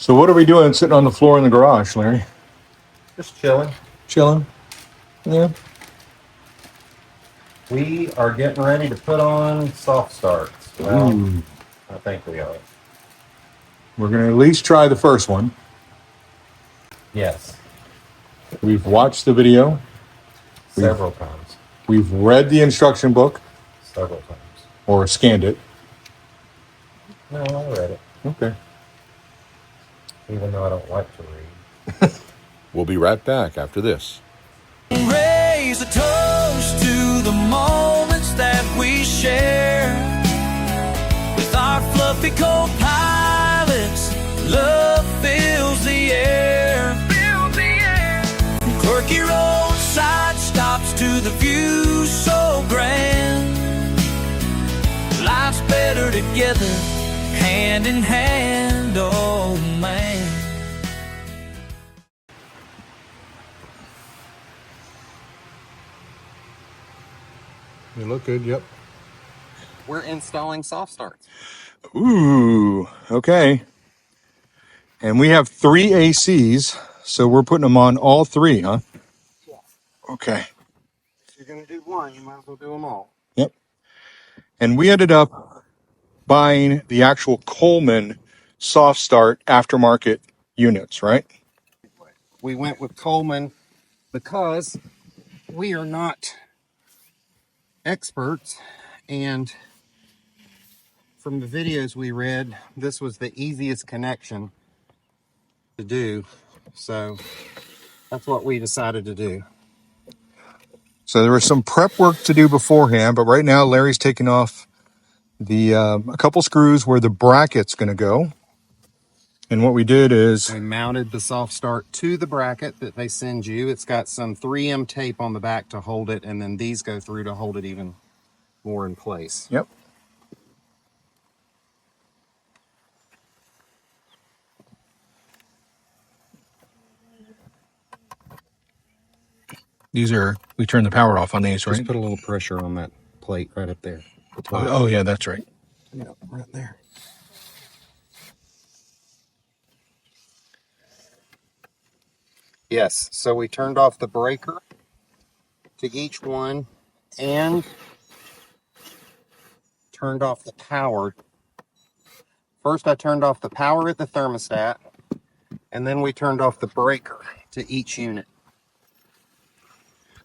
So what are we doing sitting on the floor in the garage, Larry? Just chilling. Chilling? Yeah. We are getting ready to put on soft starts. Well, Ooh. I think we are. We're going to at least try the first one. Yes, We've watched the video. several times. We've read the instruction book Several times. or scanned it. No, I read it, Okay. even though I don't like to read. We'll be right back after this. Raise a toast to the moments that we share with our fluffy co-pilots. Love fills the air. From quirky roadside stops to the view so grand. Life's better together, hand in hand. Oh man. They look good, yep. We're installing soft starts. Ooh, okay. And we have 3 ACs, so we're putting them on all 3, huh? Yeah. Okay. If you're going to do one, you might as well do them all. Yep. And we ended up buying the actual Coleman soft start aftermarket units, right? We went with Coleman because we are not experts, and from the videos we read, this was the easiest connection to do. So that's what we decided to do. So there was some prep work to do beforehand, but right now Larry's taking off the a couple screws where the bracket's going to go. And what we did is We mounted the soft start to the bracket that they send you. It's got some 3M tape on the back to hold it, and then these go through to hold it even more in place. Yep. These are, we turn the power off on these, right? Just put a little pressure on that plate right up there. Oh, yeah, that's right. Yeah, right there. Yes, so we turned off the breaker to each one and turned off the power. First, I turned off the power at the thermostat, and then we turned off the breaker to each unit.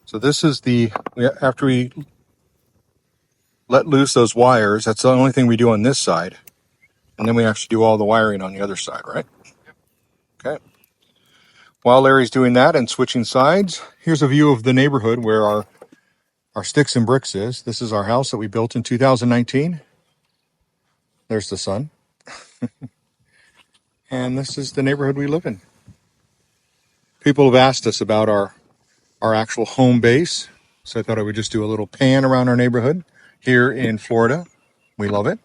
So this is the, after we let loose those wires, that's the only thing we do on this side. And then we actually do all the wiring on the other side, right? Okay. While Larry's doing that and switching sides, here's a view of the neighborhood where our sticks and bricks is. This is our house that we built in 2019. There's the sun. And this is the neighborhood we live in. People have asked us about our actual home base. So I thought I would just do a little pan around our neighborhood here in Florida. We love it.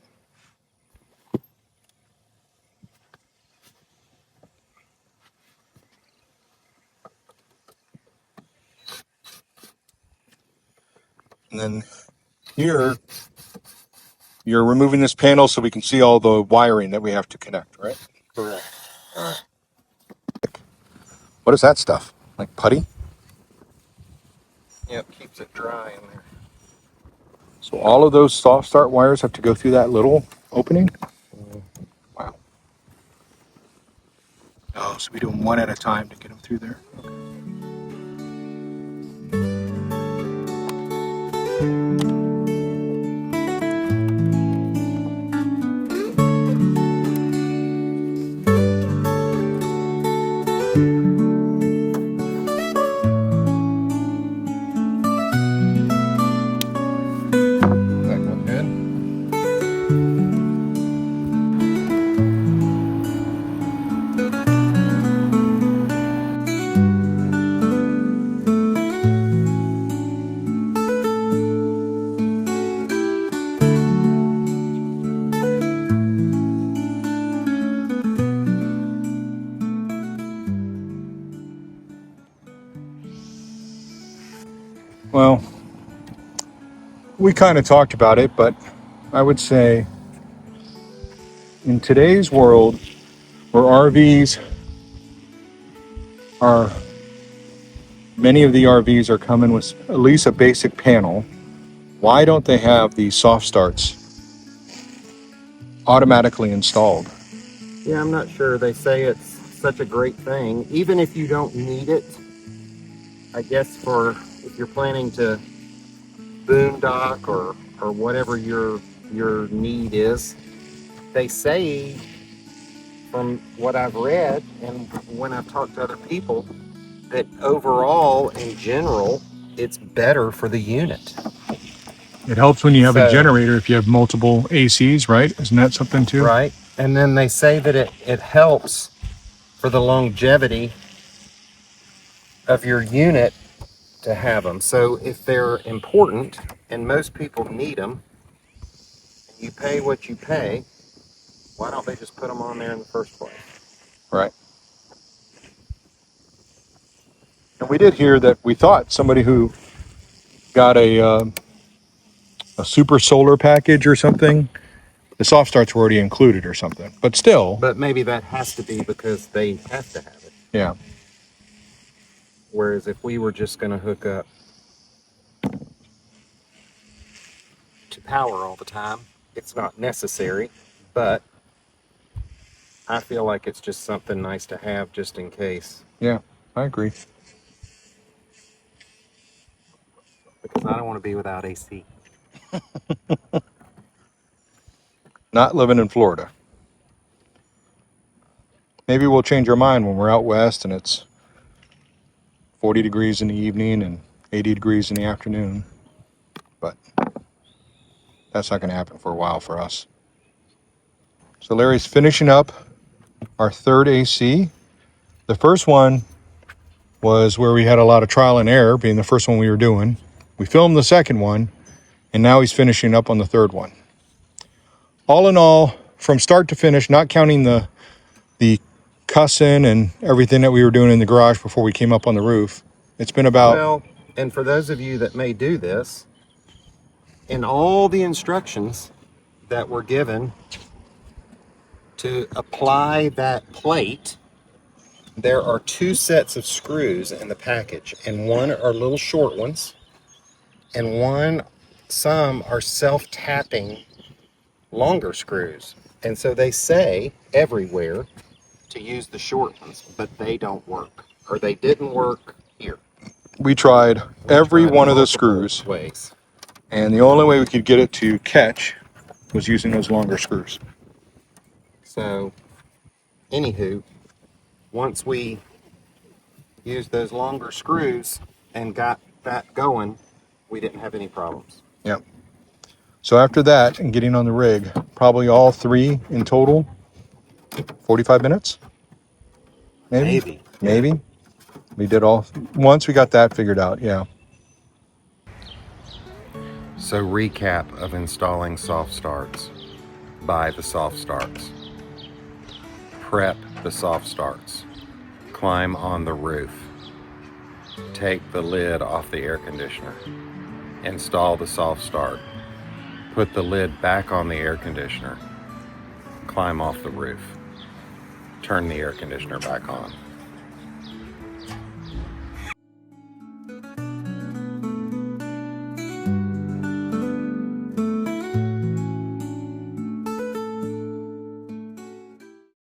And then here, you're removing this panel so we can see all the wiring that we have to connect, right? Correct. What is that stuff? Like putty? Yep, keeps it dry in there. So all of those soft start wires have to go through that little opening? Wow. Oh, so we do them one at a time to get them through there. Okay. Well, we kind of talked about it, but I would say in today's world, where RVs are, many of the RVs are coming with at least a basic panel. Why don't they have the soft starts automatically installed? Yeah, I'm not sure. They say it's such a great thing. Even if you don't need it, I guess for if you're planning to boondock or whatever your need is, they say from what I've read and when I've talked to other people that overall in general it's better for the unit. It helps when you have a So, generator if you have multiple ACs, right? Isn't that something too? right? And then they say that it helps for the longevity of your unit to have them. So if they're important and most people need them, you pay what you pay, why don't they just put them on there in the first place? Right. And we did hear that we thought somebody who got a super solar package or something, the soft starts were already included or something. But still, But maybe that has to be because they have to have it. yeah, Whereas if we were just going to hook up to power all the time, it's not necessary. But I feel like it's just something nice to have just in case. yeah, I agree. Because I don't want to be without AC. Not living in Florida. Maybe we'll change our mind when we're out west and it's 40 degrees in the evening and 80 degrees in the afternoon. But that's not going to happen for a while for us. So Larry's finishing up our third AC. The first one was where we had a lot of trial and error, being the first one we were doing. We filmed the second one, and now he's finishing up on the third one. All in all, from start to finish, not counting the cussing and everything that we were doing in the garage before we came up on the roof, it's been about... Well, and for those of you that may do this, in all the instructions that were given to apply that plate, there are 2 sets of screws in the package, and one are little short ones, and some are self-tapping longer screws. And so they say everywhere to use the short ones, but they don't work, or they didn't work here. We tried every one of the multiple screws, ways. and the only way we could get it to catch was using those longer screws. So, anywho, once we used those longer screws and got that going, we didn't have any problems. Yep. So after that and getting on the rig, probably all 3 in total, 45 minutes? Maybe. Yeah. We did all, once we got that figured out, yeah. So recap of installing soft starts. Buy the soft starts. Prep the soft starts. Climb on the roof. Take the lid off the air conditioner. Install the soft start. Put the lid back on the air conditioner. Climb off the roof. Turn the air conditioner back on.